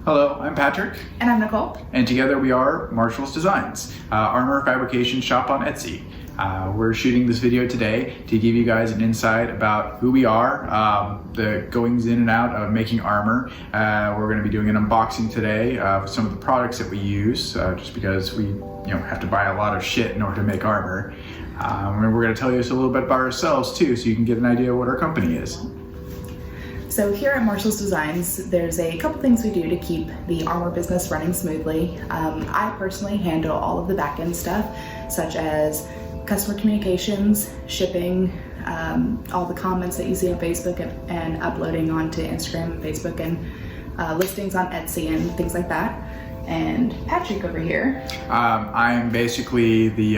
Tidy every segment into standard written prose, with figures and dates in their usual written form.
Hello, I'm Patrick. And I'm Nicole. And together we are Marshall's Designs, armor fabrication shop on Etsy. We're shooting this video today to give you guys an insight about who we are, the goings in and out of making armor. We're going to be doing an unboxing today of some of the products that we use, just because we have to buy a lot of shit in order to make armor. And we're going to tell you just a little bit about ourselves too, so you can get an idea of what our company is. So here at Marshall's Designs, there's a couple things we do to keep the armor business running smoothly. I personally handle all of the back-end stuff, such as customer communications, shipping, all the comments that you see on Facebook and uploading onto Instagram and Facebook, and listings on Etsy and things like that. And Patrick over here. I'm basically the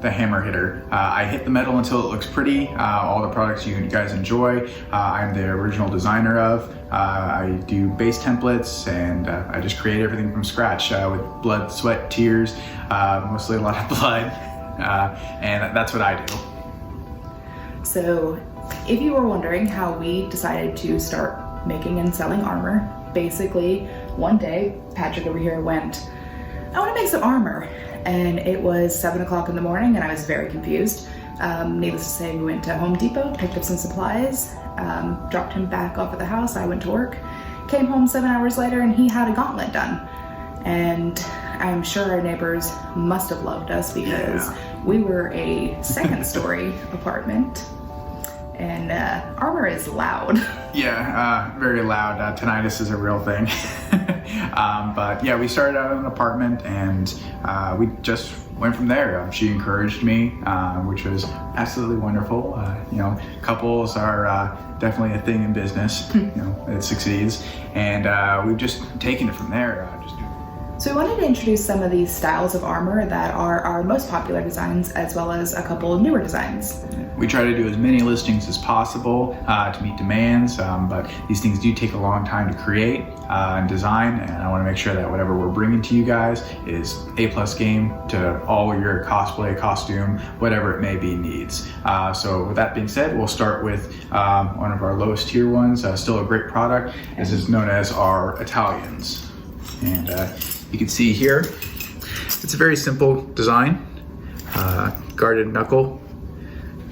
hammer hitter. I hit the metal until it looks pretty. All the products you guys enjoy, I'm the original designer of. I do base templates, and I just create everything from scratch with blood, sweat, tears, mostly a lot of blood, and that's what I do. So if you were wondering how we decided to start making and selling armor, basically one day Patrick over here went, I want to make some armor, and it was 7 o'clock in the morning and I was very confused. Needless to say, we went to Home Depot, picked up some supplies, dropped him back off at the house. I went to work, came home 7 hours later, and he had a gauntlet done. And I'm sure our neighbors must have loved us, because we were a second story apartment. And armor is loud. Yeah, very loud. Tinnitus is a real thing. But yeah, we started out in an apartment, and we just went from there. She encouraged me, which was absolutely wonderful. Couples are definitely a thing in business. It succeeds, and we've just taken it from there. So we wanted to introduce some of these styles of armor that are our most popular designs, as well as a couple newer designs. We try to do as many listings as possible to meet demands, but these things do take a long time to create and design, and I want to make sure that whatever we're bringing to you guys is A+ game to all your cosplay, costume, whatever it may be needs. So with that being said, we'll start with one of our lowest tier ones, still a great product. This is known as our Italians. And you can see here, it's a very simple design. Guarded knuckle,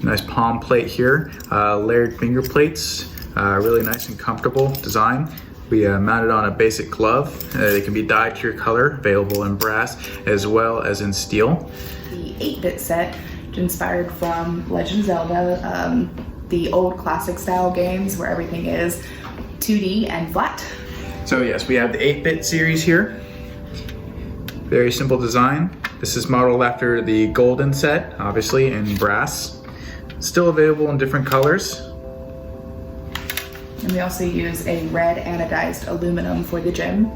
nice palm plate here, layered finger plates, really nice and comfortable design. We mounted on a basic glove. They can be dyed to your color, available in brass as well as in steel. The 8-bit set, inspired from Legend of Zelda, the old classic style games where everything is 2D and flat. So yes, we have the 8-bit series here. Very simple design. This is modeled after the golden set, obviously in brass. Still available in different colors. And we also use a red anodized aluminum for the gem.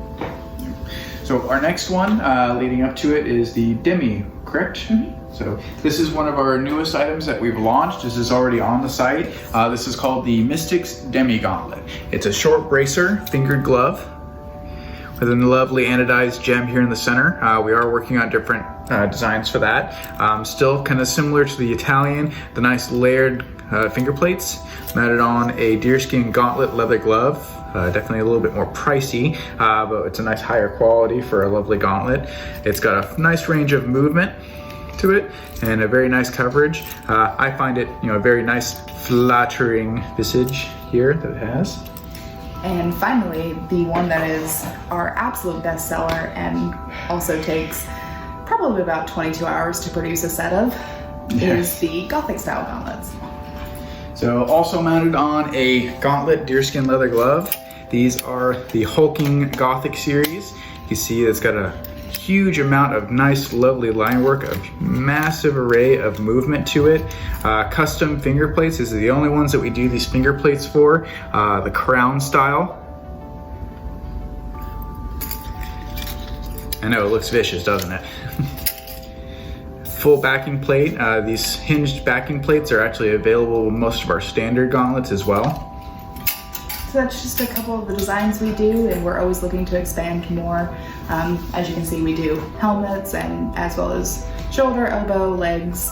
So our next one leading up to it is the Demi, correct? So this is one of our newest items that we've launched. This is already on the site. This is called the Mystics Demi Gauntlet. It's a short bracer fingered glove with a lovely anodized gem here in the center. We are working on different designs for that. Still kind of similar to the Italian, the nice layered finger plates, mounted on a deerskin gauntlet leather glove. Definitely a little bit more pricey, but it's a nice higher quality for a lovely gauntlet. It's got a nice range of movement to it and a very nice coverage. I find it, a very nice flattering visage here that it has. And finally, the one that is our absolute bestseller and also takes probably about 22 hours to produce a set of, is the Gothic style gauntlets. So also mounted on a gauntlet deerskin leather glove. These are the Hulking Gothic series. You see it's got a huge amount of nice, lovely line work, a massive array of movement to it. Custom finger plates. These are the only ones that we do these finger plates for. The crown style. I know, it looks vicious, doesn't it? Full backing plate. These hinged backing plates are actually available with most of our standard gauntlets as well. So that's just a couple of the designs we do, and we're always looking to expand more. As you can see, we do helmets, and as well as shoulder, elbow, legs,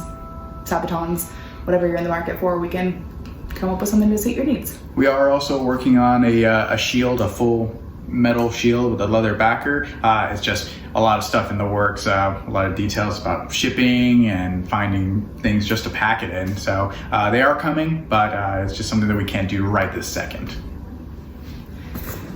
sabatons, whatever you're in the market for, we can come up with something to suit your needs. We are also working on a shield, a full metal shield with a leather backer. It's just a lot of stuff in the works, a lot of details about shipping and finding things just to pack it in. So they are coming, but it's just something that we can't do right this second.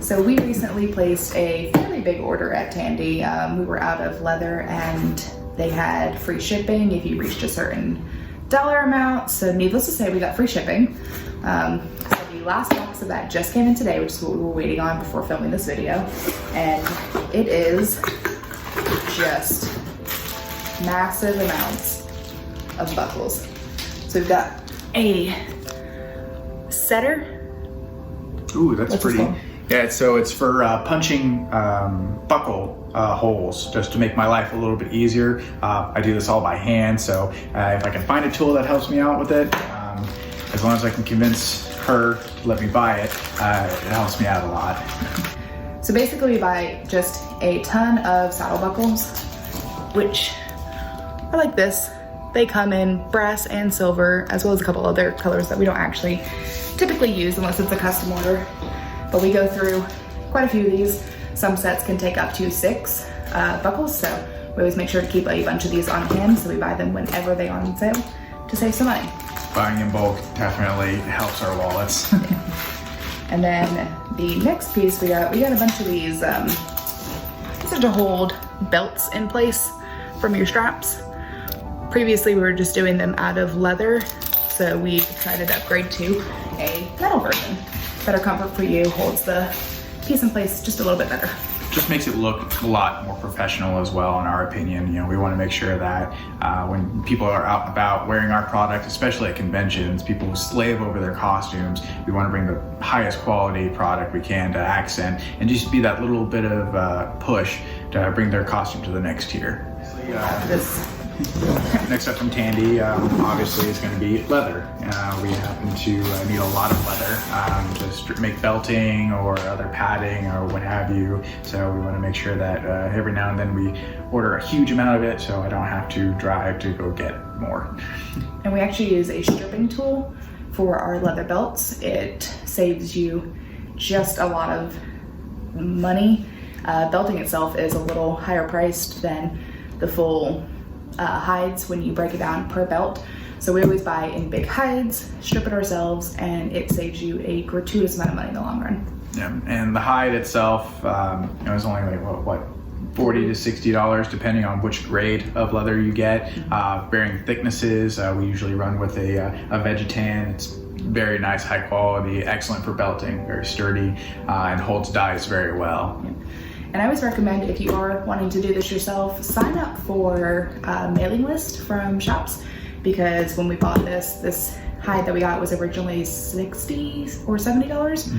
So we recently placed a fairly big order at Tandy. We were out of leather and they had free shipping if you reached a certain dollar amount. So needless to say, we got free shipping. So the last box of that just came in today, which is what we were waiting on before filming this video. And it is just massive amounts of buckles. So we've got a setter. Ooh, that's pretty. Yeah, so it's for punching buckle holes, just to make my life a little bit easier. I do this all by hand, so if I can find a tool that helps me out with it, as long as I can convince her to let me buy it, it helps me out a lot. So basically we buy just a ton of saddle buckles, which are like this. They come in brass and silver, as well as a couple other colors that we don't actually typically use unless it's a custom order. But we go through quite a few of these. Some sets can take up to 6 buckles, so we always make sure to keep a bunch of these on hand, so we buy them whenever they are on sale to save some money. Buying in bulk definitely helps our wallets. And then the next piece we got a bunch of these. These are to hold belts in place from your straps. Previously we were just doing them out of leather, so we decided to upgrade to a metal version. Better comfort for you, holds the piece in place just a little bit better. Just makes it look a lot more professional as well, in our opinion. You know, we want to make sure that when people are out and about wearing our product, especially at conventions, people slave over their costumes. We want to bring the highest quality product we can to accent and just be that little bit of push to bring their costume to the next tier. Next up from Tandy, obviously is going to be leather. We happen to need a lot of leather to make belting or other padding or what have you. So we want to make sure that every now and then we order a huge amount of it, so I don't have to drive to go get more. And we actually use a stripping tool for our leather belts. It saves you just a lot of money. Belting itself is a little higher priced than the full hides when you break it down per belt. So we always buy in big hides, strip it ourselves, and it saves you a gratuitous amount of money in the long run. Yeah, and the hide itself, is only like what $40 to $60 depending on which grade of leather you get. Varying thicknesses, we usually run with a Veg-Tan. It's very nice, high quality, excellent for belting, very sturdy, and holds dyes very well. Yeah. And I always recommend, if you are wanting to do this yourself, sign up for a mailing list from shops, because when we bought this hide that we got was originally $60 or $70,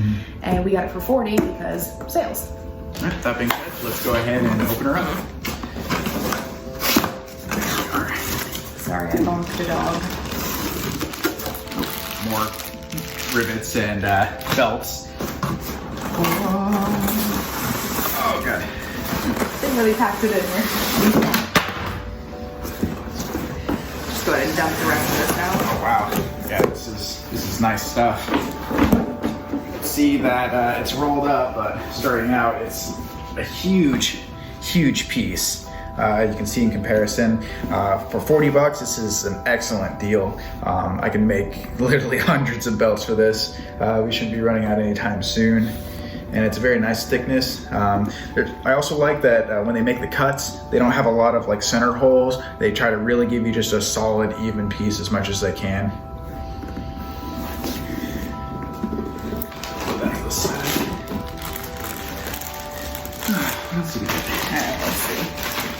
and we got it for $40 because sales. All right, that being said, let's go ahead and open her up. There we are. Sorry, I bumped the dog. More rivets and belts. Oh god. They really packed it in there. Just go ahead and dump the rest of this now. Oh wow. Yeah, this is nice stuff. You can see that it's rolled up, but starting out it's a huge piece. You can see in comparison, for $40, this is an excellent deal. I can make literally hundreds of belts for this. We shouldn't be running out anytime soon. And it's a very nice thickness. I also like that when they make the cuts, they don't have a lot of like center holes. They try to really give you just a solid, even piece as much as they can. Put that to the side. Let's see. Alright, let's see.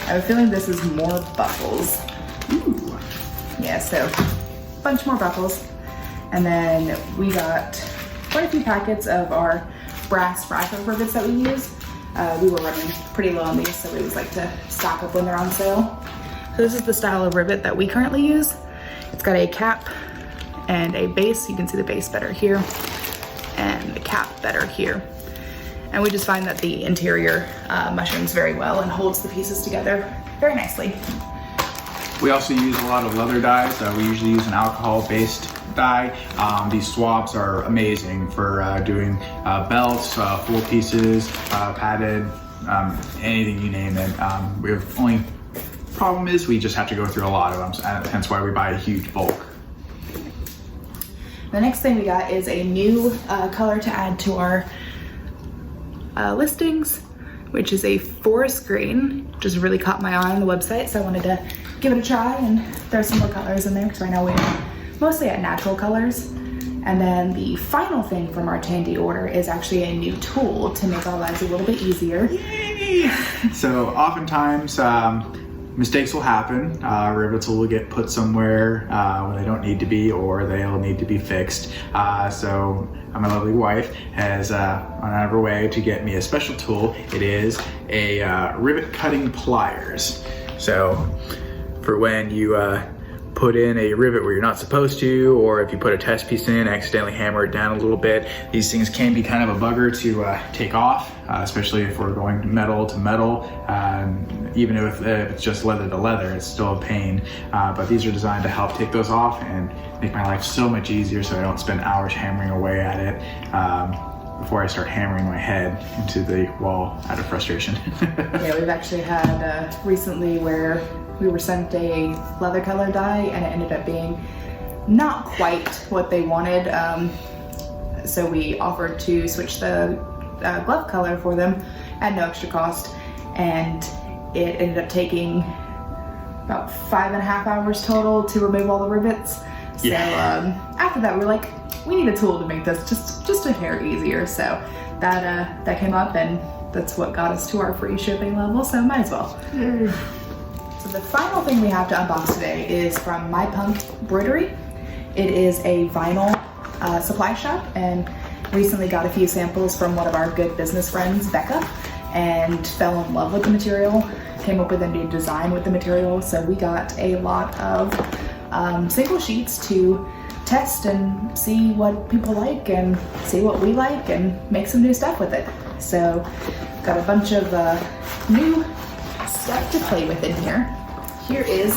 I have a feeling this is more buckles. Ooh. Yeah, so a bunch more buckles. And then we got quite a few packets of our brass rivets that we use. We were running pretty low on these, so we always like to stock up when they're on sale. So this is the style of rivet that we currently use. It's got a cap and a base. You can see the base better here and the cap better here. And we just find that the interior mushrooms very well and holds the pieces together very nicely. We also use a lot of leather dyes. We usually use an alcohol-based dye. These swabs are amazing for doing belts, full pieces, padded, anything you name it. We have only problem is we just have to go through a lot of them, hence why we buy a huge bulk. The next thing we got is a new color to add to our listings, which is a forest green. Just really caught my eye on the website, so I wanted to give it a try and throw some more colors in there because right now we're mostly at natural colors. And then the final thing from our Tandy order is actually a new tool to make our lives a little bit easier. Yay! So oftentimes mistakes will happen. Rivets will get put somewhere when they don't need to be, or they'll need to be fixed. So my lovely wife has gone out of her way to get me a special tool. It is a rivet cutting pliers. So for when you put in a rivet where you're not supposed to, or if you put a test piece in, accidentally hammer it down a little bit, these things can be kind of a bugger to take off, especially if we're going metal to metal. Even if it's just leather to leather, it's still a pain. But these are designed to help take those off and make my life so much easier so I don't spend hours hammering away at it before I start hammering my head into the wall out of frustration. Yeah, we've actually had recently where we were sent a leather color dye and it ended up being not quite what they wanted. So we offered to switch the glove color for them at no extra cost. And it ended up taking about 5.5 hours total to remove all the rivets. So after that, we were like, we need a tool to make this just a hair easier. So that came up, and that's what got us to our free shipping level. So might as well. So the final thing we have to unbox today is from My Punk Broidery. It is a vinyl supply shop, and recently got a few samples from one of our good business friends, Becca, and fell in love with the material, came up with a new design with the material. So we got a lot of single sheets to test and see what people like and see what we like and make some new stuff with it. So got a bunch of new stuff to play with in here. Here is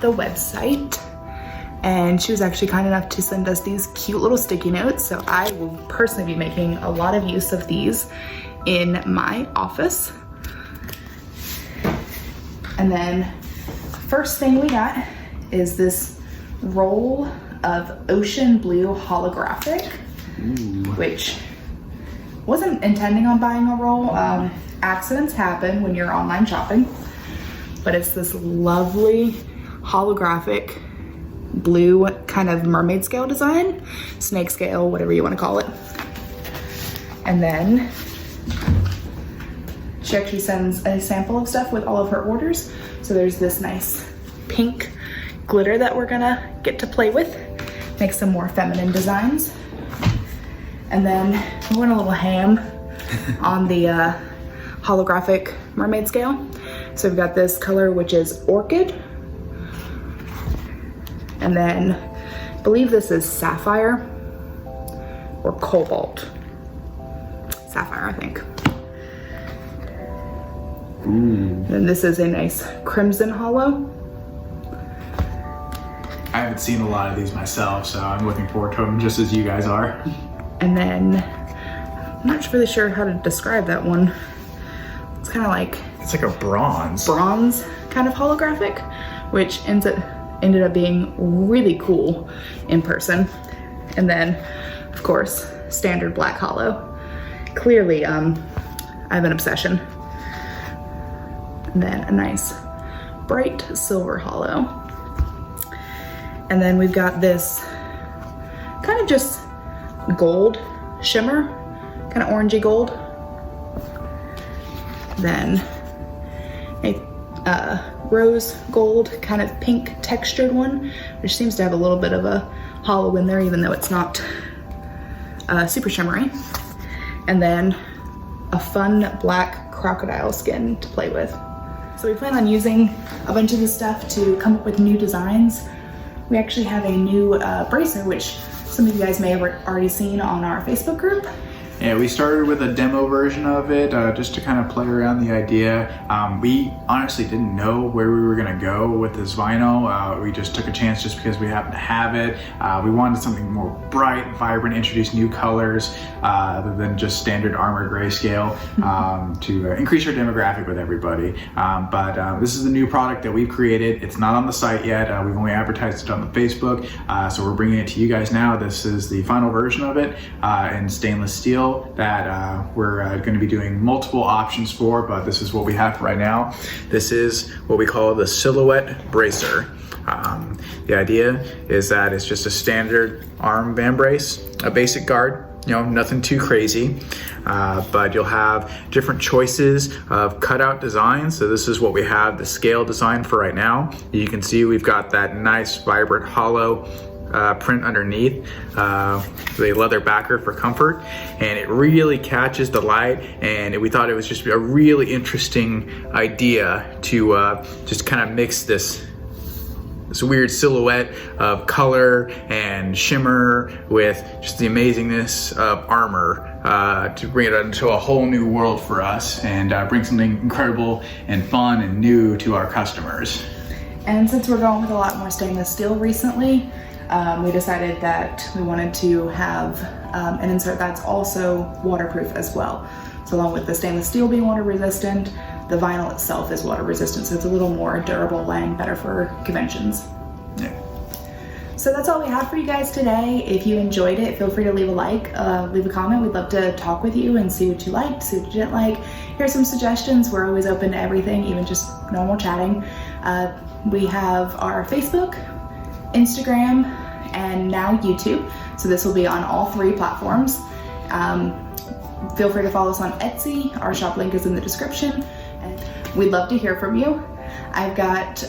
the website, and she was actually kind enough to send us these cute little sticky notes, so I will personally be making a lot of use of these in my office. And then first thing we got is this roll of ocean blue holographic. Ooh. Which wasn't intending on buying a roll. Accidents happen when you're online shopping, but it's this lovely holographic blue kind of mermaid scale design, snake scale, whatever you want to call it. And then she actually sends a sample of stuff with all of her orders. So there's this nice pink glitter that we're gonna get to play with, make some more feminine designs. And then we went a little ham on the holographic mermaid scale. So we've got this color, which is orchid. And then I believe this is sapphire or cobalt. Sapphire, I think. Ooh. And this is a nice crimson hollow. I haven't seen a lot of these myself, so I'm looking forward to them just as you guys are. And then I'm not really sure how to describe that one. It's kind of like, it's like a bronze kind of holographic, which ended up being really cool in person. And then of course, standard black hollow. Clearly, I have an obsession. And then a nice bright silver hollow. And then we've got this kind of just gold shimmer, kind of orangey gold. Then a rose gold, kind of pink textured one, which seems to have a little bit of a hollow in there, even though it's not super shimmery. And then a fun black crocodile skin to play with. So we plan on using a bunch of this stuff to come up with new designs. We actually have a new bracer, which some of you guys may have already seen on our Facebook group. Yeah, we started with a demo version of it just to kind of play around the idea. We honestly didn't know where we were going to go with this vinyl. We just took a chance just because we happened to have it. We wanted something more bright, vibrant, introduce new colors other than just standard armor grayscale to increase our demographic with everybody. But this is the new product that we've created. It's not on the site yet. We've only advertised it on the Facebook, so we're bringing it to you guys now. This is the final version of it in stainless steel that we're going to be doing multiple options for, but this is what we have right now. This is what we call the silhouette bracer. The idea is that it's just a standard arm band brace, a basic guard, you know, nothing too crazy, but you'll have different choices of cutout designs. So this is what we have, the scale design for right now. You can see we've got that nice vibrant hollow print underneath, the leather backer for comfort, and it really catches the light, and we thought it was just a really interesting idea to just kind of mix this weird silhouette of color and shimmer with just the amazingness of armor to bring it into a whole new world for us and bring something incredible and fun and new to our customers. And since we're going with a lot more stainless steel recently, we decided that we wanted to have an insert that's also waterproof as well. So along with the stainless steel being water resistant, the vinyl itself is water resistant, so it's a little more durable and better for conventions. Yeah. So that's all we have for you guys today. If you enjoyed it, feel free to leave a like, leave a comment. We'd love to talk with you and see what you liked, see what you didn't like. Here's some suggestions. We're always open to everything, even just normal chatting. We have our Facebook, Instagram, and now YouTube. So this will be on all 3 platforms. Feel free to follow us on Etsy. Our shop link is in the description. And we'd love to hear from you. I've got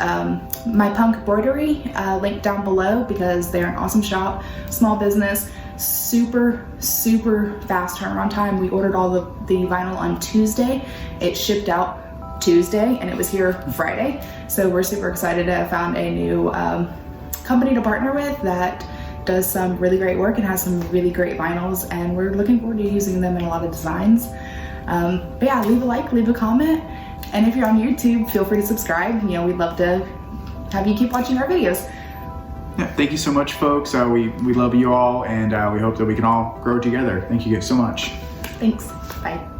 my punk embroidery linked down below because they're an awesome shop, small business, super fast turnaround time. We ordered all the vinyl on Tuesday. It shipped out Tuesday and it was here Friday. So we're super excited to have found a new company to partner with that does some really great work and has some really great vinyls, and we're looking forward to using them in a lot of designs. But yeah, leave a like, leave a comment, and if you're on YouTube, feel free to subscribe. You know, we'd love to have you keep watching our videos. Yeah, thank you so much, folks. We love you all, and we hope that we can all grow together. Thank you guys so much. Thanks. Bye.